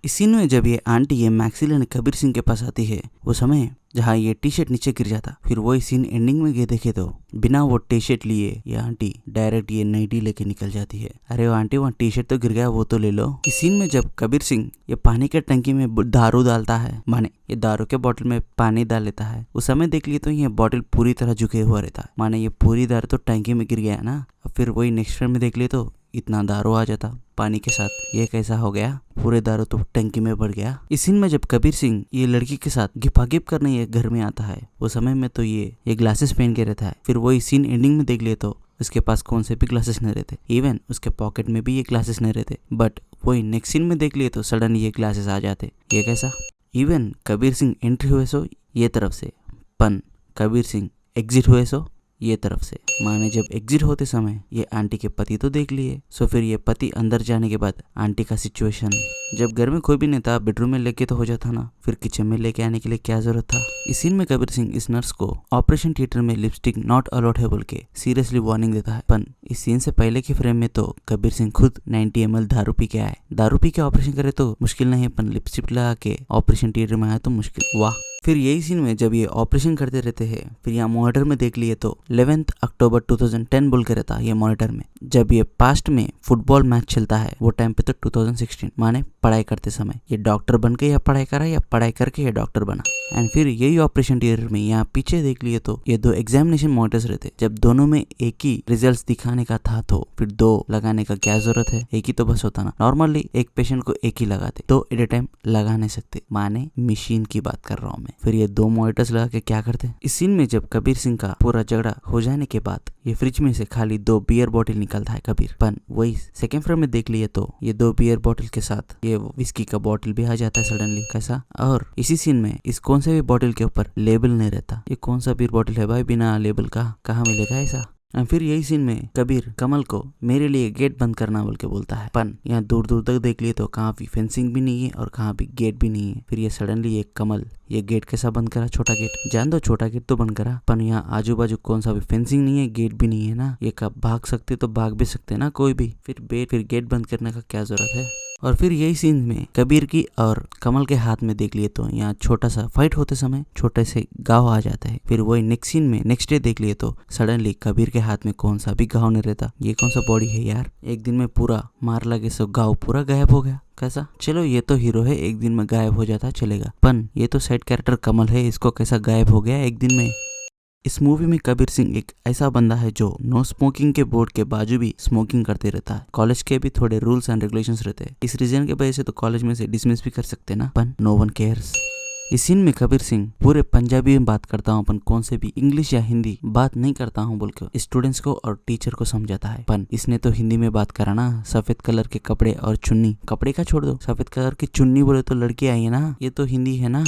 इस सीन में जब ये आंटी ये मैक्सी लेने कबीर सिंह के पास आती है वो समय जहाँ ये टी शर्ट नीचे गिर जाता, फिर वही सीन एंडिंग में गए देखे तो बिना वो टी शर्ट लिए ये आंटी डायरेक्ट ये नाइटी लेके निकल जाती है। अरे वो आंटी वहाँ टी शर्ट तो गिर गया वो तो ले लो। इस सीन में जब कबीर सिंह ये पानी के टंकी में दारू डालता है, माने ये दारू के बोतल में पानी डाल लेता है, उस समय देख लिए तो ये बोतल पूरी तरह झुके हुआ रहता है, माने ये पूरी दारू तो टंकी में गिर गया ना। फिर वही नेक्स्ट फ्रेम में देख लिए तो इतना दारू आ जाता पानी के साथ, ये कैसा हो गया, पूरे दारू तो टंकी में बढ़ गया। इस सीन में जब कबीर सिंह ये लड़की के साथ गिपागिप करने ये घर में आता है वो समय में तो ये ग्लासेस पहन के रहता है। फिर वही सीन एंडिंग में देख लिए तो उसके पास कौन से भी ग्लासेस नहीं रहते, इवन उसके पॉकेट में भी ये ग्लासेस नहीं रहते, बट वही नेक्स्ट सीन में देख लिए तो सडन ये ग्लासेस आ जाते, ये कैसा। इवन कबीर सिंह एंट्री हुए सो ये तरफ से, पन कबीर सिंह एग्जिट हुए सो ये तरफ से, माने जब एग्जिट होते समय ये आंटी के पति तो देख लिए, सो फिर ये पति अंदर जाने के बाद आंटी का सिचुएशन, जब घर में कोई भी नहीं था बेडरूम में लेके तो हो जाता ना, फिर किचन में लेके आने के लिए क्या जरूरत था। इस सीन में कबीर सिंह इस नर्स को ऑपरेशन थिएटर में लिपस्टिक नॉट अलाउड है बोल के सीरियसली वार्निंग देता है। पर इस सीन से पहले के फ्रेम में तो कबीर सिंह खुद 90 ml दारू पी के आए, दारू पी के ऑपरेशन करे तो मुश्किल नहीं, पर लिपस्टिक लगा के ऑपरेशन थिएटर में आया तो मुश्किल, वाह। फिर यही सीन में जब ये ऑपरेशन करते रहते हैं, फिर यहाँ मॉनिटर में देख लिए तो 11 अक्टूबर 2010 बोल के रहता है ये मॉनिटर में, जब ये पास्ट में फुटबॉल मैच चलता है वो टाइम पे तो 2016, माने पढ़ाई करते समय ये डॉक्टर बन के या पढ़ाई करा या पढ़ाई करके ये डॉक्टर बना। एंड फिर यही ऑपरेशन थिएटर में यहाँ पीछे देख लिए तो ये दो एग्जामिनेशन मॉनिटर्स रहते, जब दोनों में एक ही रिजल्ट दिखाने का था तो फिर दो लगाने का क्या जरूरत है, एक ही तो बस होता ना। नॉर्मली एक पेशेंट को एक ही लगाते, दो एट ए टाइम लगा नहीं सकते, माने मशीन की बात कर रहा हूँ मैं। फिर ये दो मॉनिटर्स लगा के क्या करते। इस सीन में जब कबीर सिंह का पूरा झगड़ा हो जाने के बाद ये फ्रिज में से खाली 2 बियर बॉटल निकलता है कबीर, पर वही सेकेंड फ्रेम में देख लिए तो ये 2 बियर बॉटल के साथ ये विस्की का बॉटल भी आ जाता है सडनली, कैसा। और इसी सीन में इस कौन से भी बॉटल के ऊपर लेबल नहीं रहता, ये कौन सा बियर बॉटल है भाई बिना लेबल का, कहाँ मिलेगा ऐसा। फिर यही सीन में कबीर कमल को मेरे लिए गेट बंद करना बोल के बोलता है, पर यहाँ दूर दूर तक देख लिए तो कहाँ भी फेंसिंग भी नहीं है और कहाँ भी गेट भी नहीं है। फिर ये सडनली ये कमल ये गेट कैसा बंद करा, छोटा गेट, जान दो छोटा गेट तो बंद करा, पर यहाँ आजू बाजू कौन सा भी फेंसिंग नहीं है, गेट भी नहीं है ना, ये कब भाग सकते तो भाग भी सकते ना कोई भी, फिर गेट बंद करने का क्या जरूरत है। और फिर यही सीन में कबीर की और कमल के हाथ में देख लिए तो यहाँ छोटा सा फाइट होते समय छोटे से घाव आ जाता है। फिर वही नेक्स्ट सीन में नेक्स्ट डे देख लिए तो सडनली कबीर के हाथ में कौन सा भी घाव नहीं रहता, ये कौन सा बॉडी है यार, एक दिन में पूरा मार लगे सो घाव पूरा गायब हो गया, कैसा। चलो ये तो हीरो है एक दिन में गायब हो जाता चलेगा, पर ये तो साइड कैरेक्टर कमल है, इसको कैसा गायब हो गया एक दिन में। इस मूवी में कबीर सिंह एक ऐसा बंदा है जो नो स्मोकिंग के बोर्ड के बाजू भी स्मोकिंग करते रहता है। कॉलेज के भी थोड़े रूल्स एंड रेगुलेशंस रहते हैं, इस रीजन के वजह से तो कॉलेज में से डिसमिस भी कर सकते ना, पर नो वन केयर्स। इस सीन में कबीर सिंह पूरे पंजाबी में बात करता हूँ, अपन कौन से भी इंग्लिश या हिंदी बात नहीं करता हूँ बोल के स्टूडेंट्स को और टीचर को समझाता है, पर इसने तो हिंदी में बात करा ना। सफेद कलर के कपड़े और चुन्नी, कपड़े का छोड़ दो, सफेद कलर की चुन्नी बोले तो लड़की आई है ना, ये तो हिंदी है ना।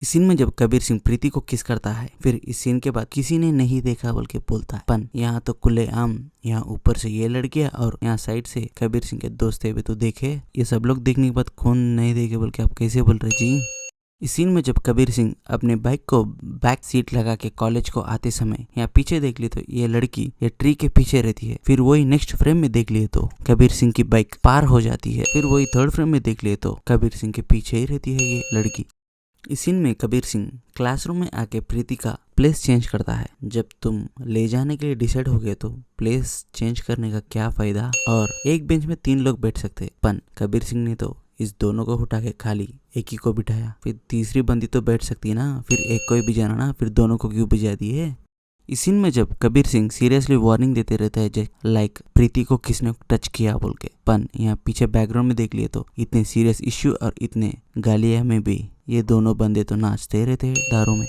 इस सीन में जब कबीर सिंह प्रीति को किस करता है, फिर इस सीन के बाद किसी ने नहीं देखा बोल के बोलता है, पर यहाँ तो खुले आम, यहाँ ऊपर से ये लड़कियां और यहाँ साइड से कबीर सिंह के दोस्त है भी तो देखे, ये सब लोग देखने के बाद कौन नहीं देखे बोल के आप कैसे बोल रहे जी। इस सीन में जब कबीर सिंह अपने बाइक को बैक सीट लगा के कॉलेज को आते समय यहाँ पीछे देख लिए तो ये लड़की ये ट्री के पीछे रहती है। फिर वही नेक्स्ट फ्रेम में देख लिए तो कबीर सिंह की बाइक पार हो जाती है। फिर वही थर्ड फ्रेम में देख लिए तो कबीर सिंह के पीछे ही रहती है ये लड़की। इस सीन में कबीर सिंह क्लासरूम में आके प्रीति का प्लेस चेंज करता है। जब तुम ले जाने के लिए डिसाइड हो गए तो प्लेस चेंज करने का क्या फायदा, और एक बेंच में 3 लोग बैठ सकते, पर कबीर सिंह ने तो इस दोनों को उठा के खाली एक ही को बिठाया। फिर तीसरी बंदी तो बैठ सकती है ना, फिर एक को ही भिजाना ना, फिर दोनों को क्यों भिजा दिए। इस सीन में जब कबीर सिंह सीरियसली वार्निंग देते रहता है लाइक प्रीति को किसने टच किया बोल के, पर यहाँ पीछे बैकग्राउंड में देख लिए तो इतने सीरियस इश्यू और इतने गालिया में भी ये दोनों बंदे तो नाचते रहते हैं दारू में।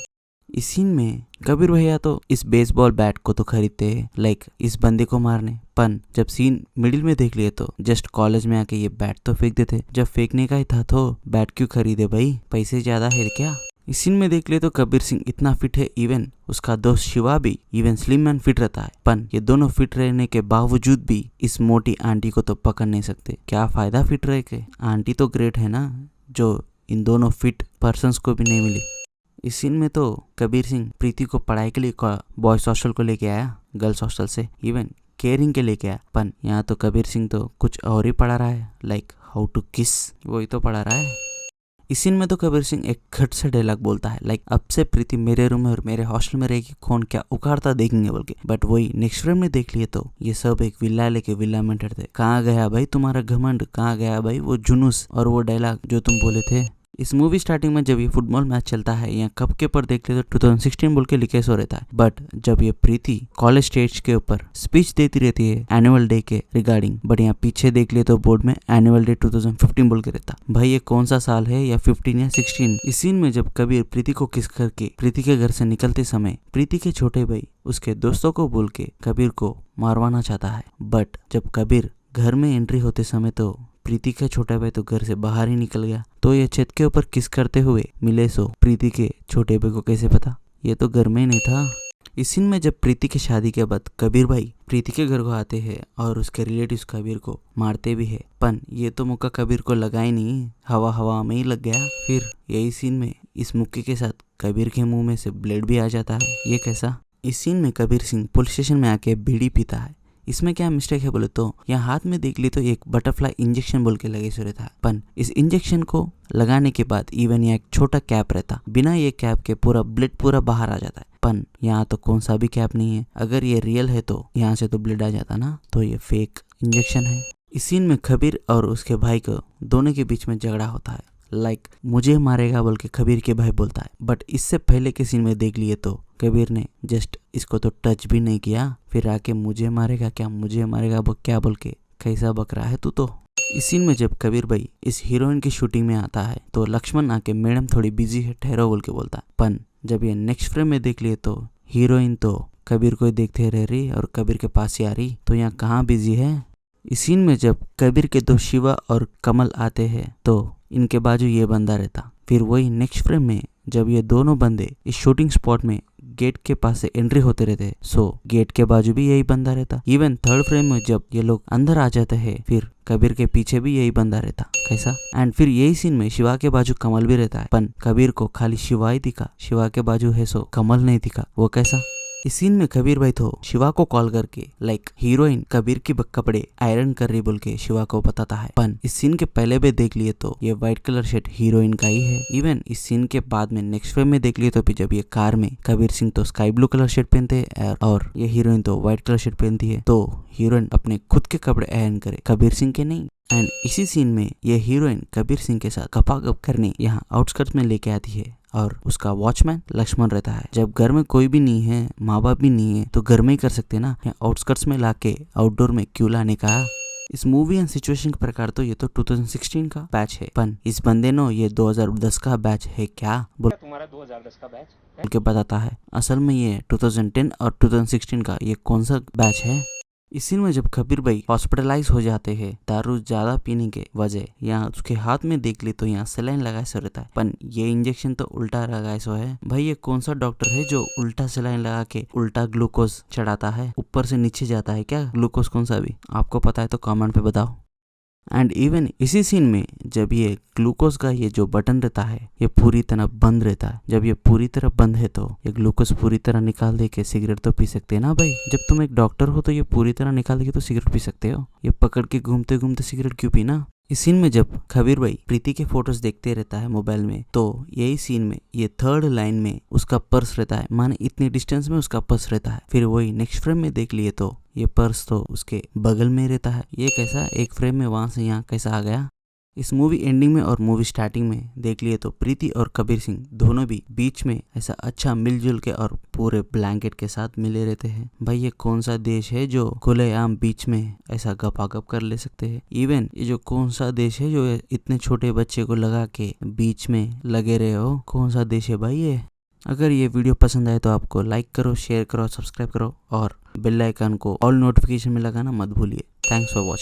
इस सीन में कबीर भैया तो इस बेसबॉल बैट को तो खरीदते हैं लाइक इस बंदे को मारने, पर जब सीन मिडिल में देख लिए तो जस्ट कॉलेज में आके ये बैट तो फेंक देते, जब फेंकने का ही था तो बैट क्यों खरीदे भाई, पैसे ज्यादा है क्या। इस सीन में देख लिए तो कबीर सिंह इतना फिट है, इवन उसका दोस्त शिवा भी इवन स्लिम एंड फिट रहता है, पर ये दोनों फिट रहने के बावजूद भी इस मोटी आंटी को तो पकड़ नहीं सकते। क्या फायदा फिट रह के, आंटी तो ग्रेट है ना जो इन दोनों फिट पर्सन्स को भी नहीं मिली। इस सीन में तो कबीर सिंह प्रीति को पढ़ाई के लिए बॉयज हॉस्टल को लेके आया, गर्ल्स हॉस्टल से इवन केयरिंग के लेके आया, पर यहाँ तो कबीर सिंह तो कुछ और ही पढ़ा रहा है लाइक हाउ टू किस, वही तो पढ़ा रहा है। इस सीन में तो कबीर सिंह एक खट से डायलॉग बोलता है लाइक अब से प्रीति मेरे रूम में और मेरे हॉस्टल में रहेगी, कौन क्या उखाड़ता देखेंगे बोल के। बट वही नेक्स्ट फ्रेम में देख लिए तो ये सब एक विला लेके विला में थे। कहाँ गया भाई तुम्हारा घमंड, कहाँ गया भाई वो जुनूस और वो डायलॉग जो तुम बोले थे। इस मूवी स्टार्टिंग में जब ये फुटबॉल मैच चलता है या कप के ऊपर देख ले तो 2016 बोल के लिखे सो रहता है। बट जब ये प्रीति कॉलेज स्टेज के ऊपर स्पीच देती रहती है एनुअल डे के रिगार्डिंग, बट यहाँ पीछे देख ले तो बोर्ड में एनुअल डे 2015 बोल के रहता। भाई ये कौन सा साल है, या 15 या 16। इस सीन में जब कबीर प्रीति को किस करके प्रीति के घर से निकलते समय प्रीति के छोटे भाई उसके दोस्तों को बोल के कबीर को मारवाना चाहता है। बट जब कबीर घर में एंट्री होते समय तो प्रीति का छोटा भाई तो घर से बाहर ही निकल गया। तो ये छत के ऊपर किस करते हुए मिले सो प्रीति के छोटे भाई को कैसे पता, ये तो घर में ही नहीं था। इस सीन में जब प्रीति की शादी के बाद कबीर भाई प्रीति के घर को आते हैं और उसके रिलेटिव्स कबीर को मारते भी है, पर ये तो मुक्का कबीर को लगा ही नहीं, हवा हवा में ही लग गया। फिर यही सीन में इस मुक्के के साथ कबीर के मुंह में से ब्लेड भी आ जाता है, ये कैसा। इस सीन में कबीर सिंह पुलिस स्टेशन में आके बीड़ी पीता है। इसमें क्या मिस्टेक है बोले तो यहाँ हाथ में देख ली तो एक बटरफ्लाई इंजेक्शन बोल के लगे सो रहता है, पर इस इंजेक्शन को लगाने के बाद इवन यहाँ एक छोटा कैप रहता, बिना ये कैप के पूरा ब्लड पूरा बाहर आ जाता है। पर यहाँ तो कौन सा भी कैप नहीं है, अगर ये रियल है तो यहाँ से तो ब्लड आ जाता ना, तो ये फेक इंजेक्शन है। इस सीन में कबीर और उसके भाई को दोनों के बीच में झगड़ा होता है, लाइक मुझे मारेगा बोल के कबीर के भाई बोलता है। बट इससे पहले के सीन में देख लिए तो कबीर ने जस्ट इसको तो टच भी नहीं किया, फिर आके मुझे मारेगा क्या, मुझे मारेगा क्या बोल के कैसा बक रहा है तू तो। इस सीन में जब कबीर भाई इस हीरोइन की शूटिंग में आता है तो लक्ष्मण आके मैडम थोड़ी बिजी है ठहरो बोल के बोलता है। पर जब ये नेक्स्ट फ्रेम में देख लिए तो हीरोइन तो कबीर को देखते रह रही और कबीर के पास ही आ रही, तो यहाँ कहाँ बिजी है। इस सीन में जब कबीर के दो शिवा और कमल आते हैं तो इनके बाजू ये बंदा रहता। फिर वही नेक्स्ट फ्रेम में जब ये दोनों बंदे इस शूटिंग स्पॉट में गेट के पास से एंट्री होते रहते, सो गेट के बाजू भी यही बंदा रहता। इवन थर्ड फ्रेम में जब ये लोग अंदर आ जाते हैं फिर कबीर के पीछे भी यही बंदा रहता, कैसा। एंड फिर यही सीन में शिवा के बाजू कमल भी रहता है, पर कबीर को खाली शिवा ही दिखा, शिवा के बाजू है सो कमल नहीं दिखा, वो कैसा। इस सीन में कबीर भाई तो शिवा को कॉल करके लाइक हीरोइन कबीर की कपड़े आयरन कर रही बोल के शिवा को बताता है। पर इस सीन के पहले भी देख लिए तो ये व्हाइट कलर शर्ट हीरोइन का ही है। इवन इस सीन के बाद में नेक्स्ट फ्रेम में देख लिए तो जब ये कार में कबीर सिंह तो स्काई ब्लू कलर शर्ट पहनते हैं और ये हीरोइन तो व्हाइट कलर शर्ट पहनती है, तो हीरोइन अपने खुद के कपड़े आयरन करे, कबीर सिंह के नहीं। एंड इसी सीन में ये हीरोइन कबीर सिंह के साथ गपागप करने यहाँ आउटस्कर्ट्स में लेके आती है और उसका वॉचमैन लक्ष्मण रहता है। जब घर में कोई भी नहीं है, माँ बाप भी नहीं है, तो घर में ही कर सकते ना, आउटस्कर्ट्स में लाके आउटडोर में क्यों लाने का। इस मूवी एंड सिचुएशन के प्रकार तो ये तो 2016 का बैच है, पर इस बंदे नो ये 2010 का बैच है क्या बोल तुम्हारा 2010 का बैच बोल के बताता है। असल में ये 2010 और 2016 का ये कौन सा बैच है। इस सीन में जब कबीर भाई हॉस्पिटलाइज हो जाते हैं दारू ज्यादा पीने के वजह, यहाँ उसके हाथ में देख ली तो यहाँ सलाइन लगाए सो रहता है, पर ये इंजेक्शन तो उल्टा लगाए सो है। भाई ये कौन सा डॉक्टर है जो उल्टा सलाइन लगा के उल्टा ग्लूकोज चढ़ाता है, ऊपर से नीचे जाता है क्या ग्लूकोज कौन सा भी, आपको पता है तो कमेंट पे बताओ। एंड इवन इसी सीन में जब ये ग्लूकोज का ये जो बटन रहता है ये पूरी तरह बंद रहता है, जब ये पूरी तरह बंद है तो ये ग्लूकोज पूरी तरह निकाल दे के सिगरेट तो पी सकते हैं ना भाई। जब तुम एक डॉक्टर हो तो ये पूरी तरह निकाल दे के तो सिगरेट पी सकते हो, ये पकड़ के घूमते घूमते सिगरेट क्यों पीना। इस सीन में जब कबीर भाई प्रीति के फोटोज देखते रहता है मोबाइल में, तो यही सीन में ये थर्ड लाइन में उसका पर्स रहता है, माने इतने डिस्टेंस में उसका पर्स रहता है। फिर वही नेक्स्ट फ्रेम में देख लिए तो ये पर्स तो उसके बगल में रहता है, ये कैसा एक फ्रेम में वहां से यहाँ कैसा आ गया। इस मूवी एंडिंग में और मूवी स्टार्टिंग में देख लिए तो प्रीति और कबीर सिंह दोनों भी बीच में ऐसा अच्छा मिलजुल के और पूरे ब्लैंकेट के साथ मिले रहते हैं। भाई ये कौन सा देश है जो खुलेआम बीच में ऐसा गपागप कर ले सकते हैं। इवन ये जो कौन सा देश है जो इतने छोटे बच्चे को लगा के बीच में लगे रहे हो, कौन सा देश है भाई ये। अगर ये वीडियो पसंद आए तो आपको लाइक करो, शेयर करो, सब्सक्राइब करो और बेल आइकन को ऑल नोटिफिकेशन में लगाना मत भूलिए। Thanks for watching.